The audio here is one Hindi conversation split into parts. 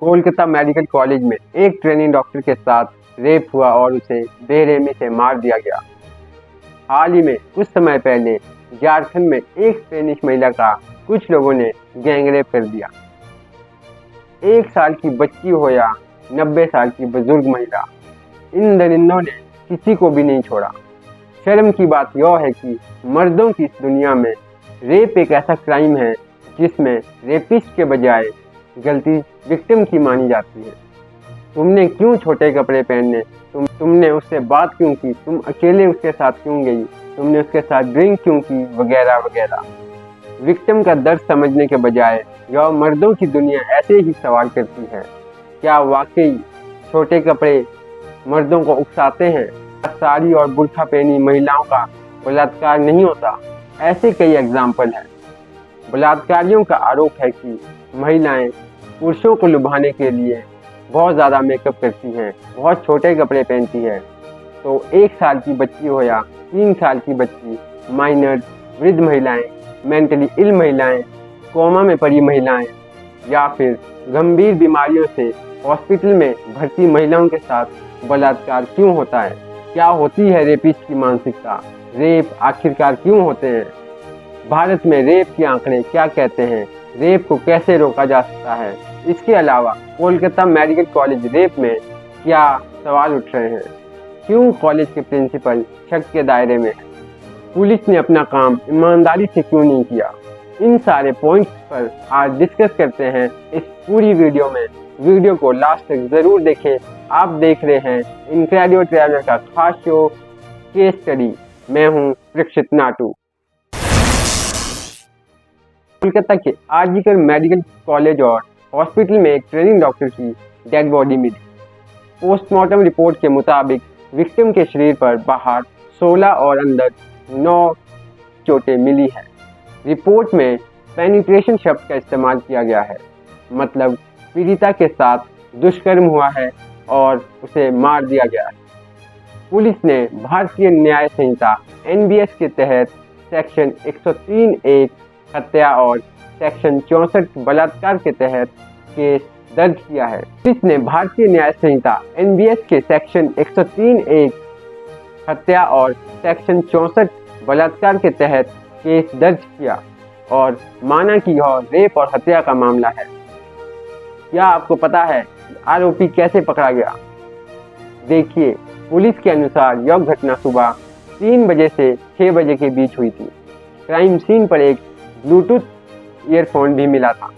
कोलकाता मेडिकल कॉलेज में एक ट्रेनिंग डॉक्टर के साथ रेप हुआ और उसे बेरहमी से मार दिया गया। हाल ही में कुछ समय पहले झारखंड में एक स्पेनिश महिला का कुछ लोगों ने गैंगरेप कर दिया। 1 साल की बच्ची हो या 90 साल की बुजुर्ग महिला, इन दरिंदों ने किसी को भी नहीं छोड़ा। शर्म की बात यह है कि मर्दों की इस दुनिया में रेप एक ऐसा क्राइम है जिसमें रेपिस्ट के बजाय गलती विक्टिम की मानी जाती है। तुमने क्यों छोटे कपड़े पहने, तुमने उससे बात क्यों की, तुम अकेले उसके साथ क्यों गई, तुमने उसके साथ ड्रिंक क्यों की, वगैरह वगैरह। विक्टिम का दर्द समझने के बजाय यह मर्दों की दुनिया ऐसे ही सवाल करती है, क्या वाकई छोटे कपड़े मर्दों को उकसाते हैं? साड़ी और बुर्का पहनी महिलाओं का बलात्कार नहीं होता? ऐसे कई एग्जाम्पल हैं। बलात्कारियों का आरोप है कि महिलाएं पुरुषों को लुभाने के लिए बहुत ज़्यादा मेकअप करती हैं, बहुत छोटे कपड़े पहनती है। तो 1 साल की बच्ची हो या 3 साल की बच्ची, माइनर, वृद्ध महिलाएं, मेंटली इल महिलाएं, कोमा में पड़ी महिलाएं या फिर गंभीर बीमारियों से हॉस्पिटल में भर्ती महिलाओं के साथ बलात्कार क्यों होता है? क्या होती है रेपिस्ट की मानसिकता? रेप आखिरकार क्यों होते हैं? भारत में रेप के आंकड़े क्या कहते हैं? रेप को कैसे रोका जा सकता है? इसके अलावा कोलकाता मेडिकल कॉलेज रेप में क्या सवाल उठ रहे हैं? क्यों कॉलेज के प्रिंसिपल शक के दायरे में है? पुलिस ने अपना काम ईमानदारी से क्यों नहीं किया? इन सारे पॉइंट्स पर आज डिस्कस करते हैं इस पूरी वीडियो में। वीडियो को लास्ट तक जरूर देखें। आप देख रहे हैं इनक्रेडिबल ट्रैवलर का खास शो केस स्टडी। मैं हूं प्रक्षित नाटू। कोलकाता के आरजीकर मेडिकल कॉलेज और हॉस्पिटल में एक ट्रेनिंग डॉक्टर की डेड बॉडी मिली। पोस्टमार्टम रिपोर्ट के मुताबिक विक्टिम के शरीर पर बाहर 16 और अंदर 9 चोटें मिली है। रिपोर्ट में पेनिट्रेशन शब्द का इस्तेमाल किया गया है, मतलब पीड़िता के साथ दुष्कर्म हुआ है और उसे मार दिया गया है। पुलिस ने भारतीय न्याय संहिता NBS के तहत सेक्शन 103(1) हत्या और सेक्शन 64 बलात्कार के तहत केस दर्ज किया है। पुलिस ने भारतीय न्याय संहिता NBS के सेक्शन 103(1) हत्या और सेक्शन 64 बलात्कार के तहत केस दर्ज किया और माना कि यह रेप और हत्या का मामला है। क्या आपको पता है आरोपी कैसे पकड़ा गया? देखिए, पुलिस के अनुसार यह घटना सुबह 3 बजे से 6 बजे के बीच हुई थी। क्राइम सीन पर एक ब्लूटूथ ईयरफोन भी मिला था।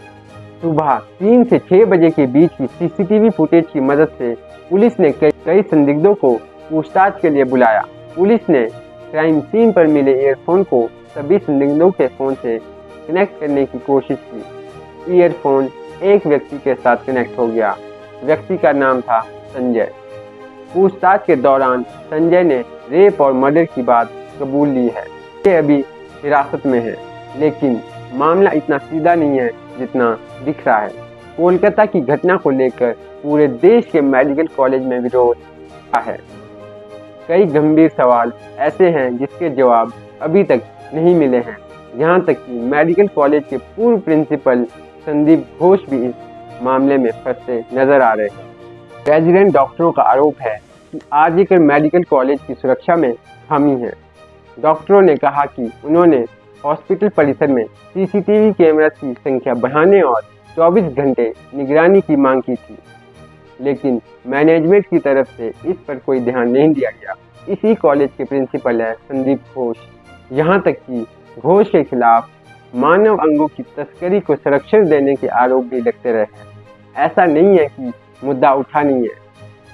सुबह 3 से 6 बजे के बीच की CCTV फुटेज की मदद से पुलिस ने कई संदिग्धों को पूछताछ के लिए बुलाया। पुलिस ने क्राइम सीन पर मिले ईयरफोन को सभी संदिग्धों के फ़ोन से कनेक्ट करने की कोशिश की। ईयरफोन एक व्यक्ति के साथ कनेक्ट हो गया। व्यक्ति का नाम था संजय। पूछताछ के दौरान संजय ने रेप और मर्डर की बात कबूल ली है। ये अभी हिरासत में है, लेकिन मामला इतना सीधा नहीं है जितना दिख रहा है। कोलकाता की घटना को लेकर पूरे देश के मेडिकल कॉलेज में विरोध है। कई गंभीर सवाल ऐसे हैं जिसके जवाब अभी तक नहीं मिले हैं। यहाँ तक कि मेडिकल कॉलेज के पूर्व प्रिंसिपल संदीप घोष भी इस मामले में फंसे नजर आ रहे हैं। रेजिडेंट डॉक्टरों का आरोप है कि आरजीकर मेडिकल कॉलेज की सुरक्षा में खामी है। डॉक्टरों ने कहा कि उन्होंने हॉस्पिटल परिसर में CCTV कैमरा की संख्या बढ़ाने और 24 घंटे निगरानी की मांग की थी, लेकिन मैनेजमेंट की तरफ से इस पर कोई ध्यान नहीं दिया गया। इसी कॉलेज के प्रिंसिपल है संदीप घोष। यहाँ तक कि घोष के खिलाफ मानव अंगों की तस्करी को संरक्षण देने के आरोप भी लगते रहे हैं। ऐसा नहीं है कि मुद्दा उठा नहीं है,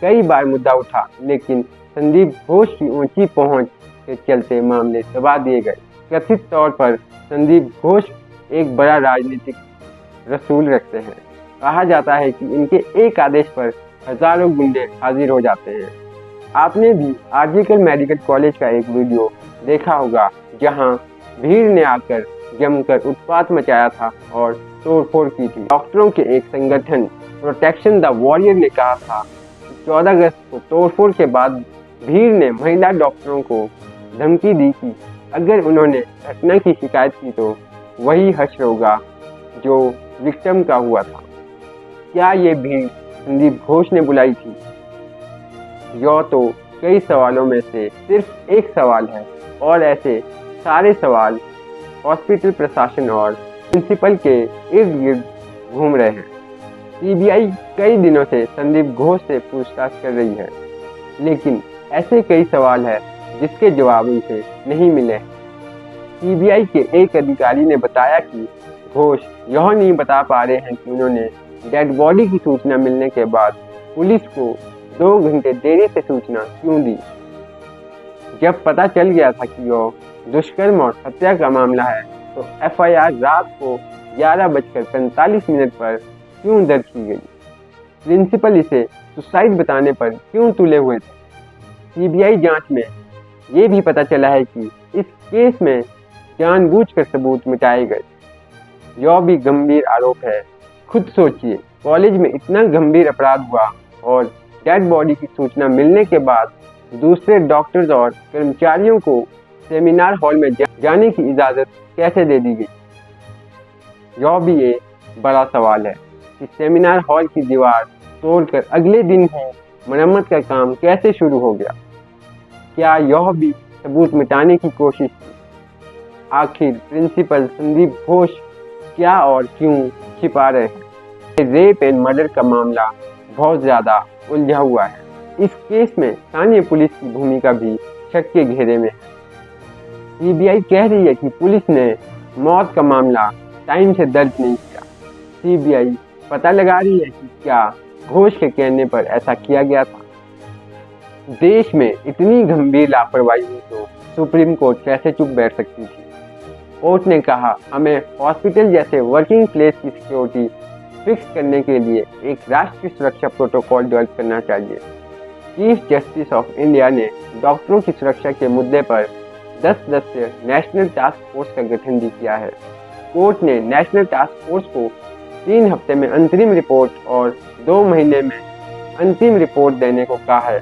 कई बार मुद्दा उठा, लेकिन संदीप घोष की ऊंची पहुंच के चलते मामले दबा दिए गए। कथित तौर पर संदीप घोष एक बड़ा राजनीतिक रसूल रखते हैं। कहा जाता है कि इनके एक आदेश पर हजारों गुंडे हाजिर हो जाते हैं। आपने भी आरजीकर मेडिकल कॉलेज का एक वीडियो देखा होगा जहां भीड़ ने आकर जमकर उत्पात मचाया था और तोड़फोड़ की थी। डॉक्टरों के एक संगठन प्रोटेक्शन द वॉरियर ने कहा था कि 14 अगस्त को तोड़फोड़ के बाद भीड़ ने महिला डॉक्टरों को धमकी दी कि अगर उन्होंने घटना की शिकायत की तो वही हश्र होगा जो विक्टिम का हुआ था। क्या ये भीड़ संदीप घोष ने बुलाई थी? यह तो कई सवालों में से सिर्फ एक सवाल है और ऐसे सारे सवाल हॉस्पिटल प्रशासन और प्रिंसिपल के इर्द गिर्द घूम रहे हैं। सीबीआई कई दिनों से संदीप घोष से पूछताछ कर रही है, लेकिन ऐसे कई सवाल हैं जिसके जवाब उनसे नहीं मिले हैं। सीबीआई के एक अधिकारी ने बताया कि घोष यह नहीं बता पा रहे हैं कि उन्होंने डेड बॉडी की सूचना मिलने के बाद पुलिस को 2 घंटे देरी से सूचना क्यों दी। जब पता चल गया था कि यह दुष्कर्म और हत्या का मामला है तो एफआईआर रात को 11:45 पर क्यों दर्ज की गई? प्रिंसिपल इसे सुसाइड बताने पर क्यों तुले हुए थे? सीबीआई जांच में ये भी पता चला है कि इस केस में जानबूझकर सबूत मिटाए गए। यह भी गंभीर आरोप है। खुद सोचिए, कॉलेज में इतना गंभीर अपराध हुआ और डेड बॉडी की सूचना मिलने के बाद दूसरे डॉक्टर्स और कर्मचारियों को सेमिनार हॉल में जाने की इजाज़त कैसे दे दी गई? यह भी एक बड़ा सवाल है कि सेमिनार हॉल की दीवार तोड़कर अगले दिन ही मरम्मत का काम कैसे शुरू हो गया? क्या यह भी सबूत मिटाने की कोशिश थी? आखिर प्रिंसिपल संदीप घोष क्या और क्यों छिपा रहे हैं? रेप एंड मर्डर का मामला बहुत ज़्यादा उलझा हुआ है। इस केस में स्थानीय पुलिस की भूमिका भी शक के घेरे में है। सीबीआई कह रही है कि पुलिस ने मौत का मामला टाइम से दर्ज नहीं किया। सीबीआई पता लगा रही है कि क्या घोष के कहने पर ऐसा किया गया था। देश में इतनी गंभीर लापरवाही हुई तो सुप्रीम कोर्ट कैसे चुप बैठ सकती थी? कोर्ट ने कहा, हमें हॉस्पिटल जैसे वर्किंग प्लेस की सिक्योरिटी फिक्स करने के लिए एक राष्ट्रीय सुरक्षा प्रोटोकॉल डेवलप करना चाहिए। चीफ जस्टिस ऑफ इंडिया ने डॉक्टरों की सुरक्षा के मुद्दे पर 10 सदस्यीय नेशनल टास्क फोर्स का गठन भी किया है। कोर्ट ने नेशनल टास्क फोर्स को 3 हफ्ते में अंतरिम रिपोर्ट और 2 महीने में अंतिम रिपोर्ट देने को कहा है।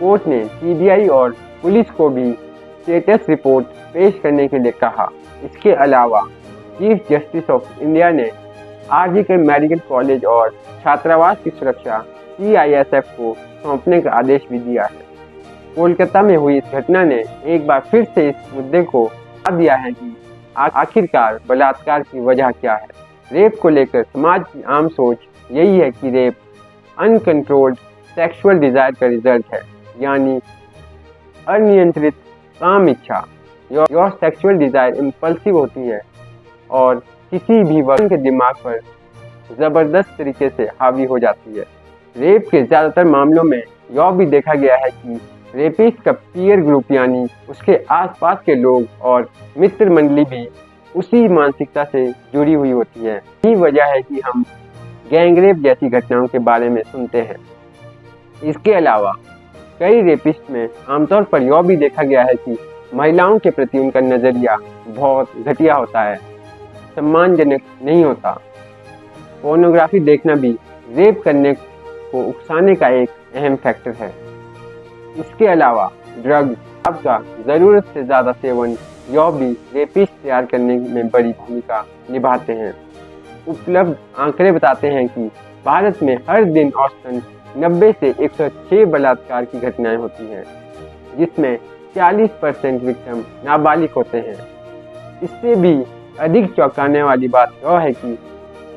कोर्ट ने सीबीआई और पुलिस को भी स्टेटस रिपोर्ट पेश करने के लिए कहा। इसके अलावा चीफ जस्टिस ऑफ इंडिया ने आरजीकर मेडिकल कॉलेज और छात्रावास की सुरक्षा सीआईएसएफ को सौंपने का आदेश भी दिया है। कोलकाता में हुई इस घटना ने एक बार फिर से इस मुद्दे को बता दिया है कि आखिरकार बलात्कार की वजह क्या है। रेप को लेकर समाज की आम सोच यही है कि रेप अनकंट्रोल्ड सेक्सुअल डिजायर का रिजल्ट है, यानी अनियंत्रित काम इच्छा। यह सेक्सुअल डिजायर इम्पल्सिव होती है और किसी भी व्यक्ति के दिमाग पर जबरदस्त तरीके से हावी हो जाती है। रेप के ज़्यादातर मामलों में यह भी देखा गया है कि रेपिस्ट का पीयर ग्रुप यानी उसके आसपास के लोग और मित्र मंडली भी उसी मानसिकता से जुड़ी हुई होती है। यही वजह है कि हम गैंगरेप जैसी घटनाओं के बारे में सुनते हैं। इसके अलावा कई रेपिस्ट में आमतौर पर यह भी देखा गया है कि महिलाओं के प्रति उनका नज़रिया बहुत घटिया होता है, सम्मानजनक नहीं होता। पोर्नोग्राफी देखना भी रेप करने को उकसाने का एक अहम फैक्टर है। इसके अलावा ड्रग्स का ज़रूरत से ज़्यादा सेवन यह भी रेपिस्ट तैयार करने में बड़ी भूमिका निभाते हैं। उपलब्ध आंकड़े बताते हैं कि भारत में हर दिन औसतन 90 से 106 बलात्कार की घटनाएं होती हैं, जिसमें 40% विक्टिम नाबालिग होते हैं। इससे भी अधिक चौंकाने वाली बात यह है कि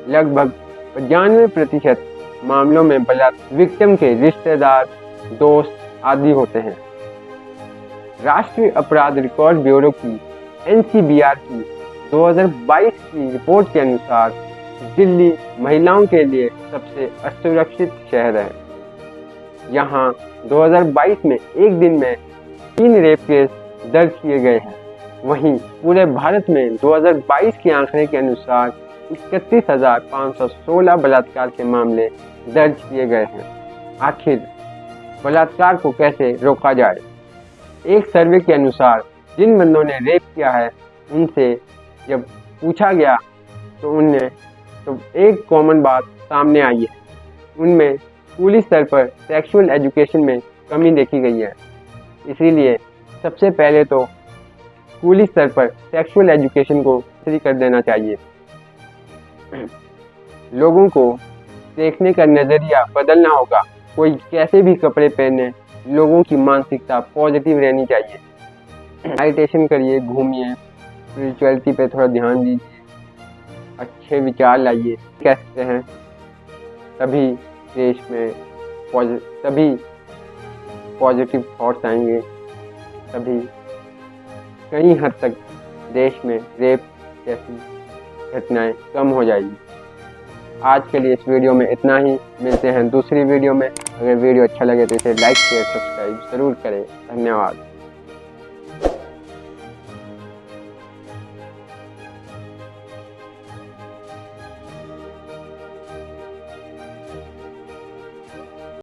लगभग 95% मामलों में विक्टिम के रिश्तेदार, दोस्त आदि होते हैं। राष्ट्रीय अपराध रिकॉर्ड ब्यूरो की एनसीबीआर की 2022 की रिपोर्ट के अनुसार दिल्ली महिलाओं के लिए सबसे असुरक्षित शहर है। यहाँ 2022 में एक दिन में 3 रेप केस दर्ज किए गए हैं। वहीं पूरे भारत में 2022 के आंकड़े के अनुसार 31,516 बलात्कार के मामले दर्ज किए गए हैं। आखिर बलात्कार को कैसे रोका जाए? एक सर्वे के अनुसार जिन बंदों ने रेप किया है उनसे जब पूछा गया तो एक कॉमन बात सामने आई है। उनमें स्कूली स्तर पर सेक्सुअल एजुकेशन में कमी देखी गई है। इसीलिए सबसे पहले तो स्कूली स्तर पर सेक्सुअल एजुकेशन को फ्री कर देना चाहिए। लोगों को देखने का नज़रिया बदलना होगा। कोई कैसे भी कपड़े पहने, लोगों की मानसिकता पॉजिटिव रहनी चाहिए। मेडिटेशन करिए, घूमिए, स्पिरिचुअलिटी पे थोड़ा ध्यान दीजिए, अच्छे विचार लाइए। कहते हैं तभी देश में तभी पॉजिटिव थॉट्स आएंगे, तभी कई हद तक देश में रेप जैसी घटनाएं कम हो जाएगी। आज के लिए इस वीडियो में इतना ही। मिलते हैं दूसरी वीडियो में। अगर वीडियो अच्छा लगे तो इसे लाइक शेयर सब्सक्राइब ज़रूर करें। धन्यवाद।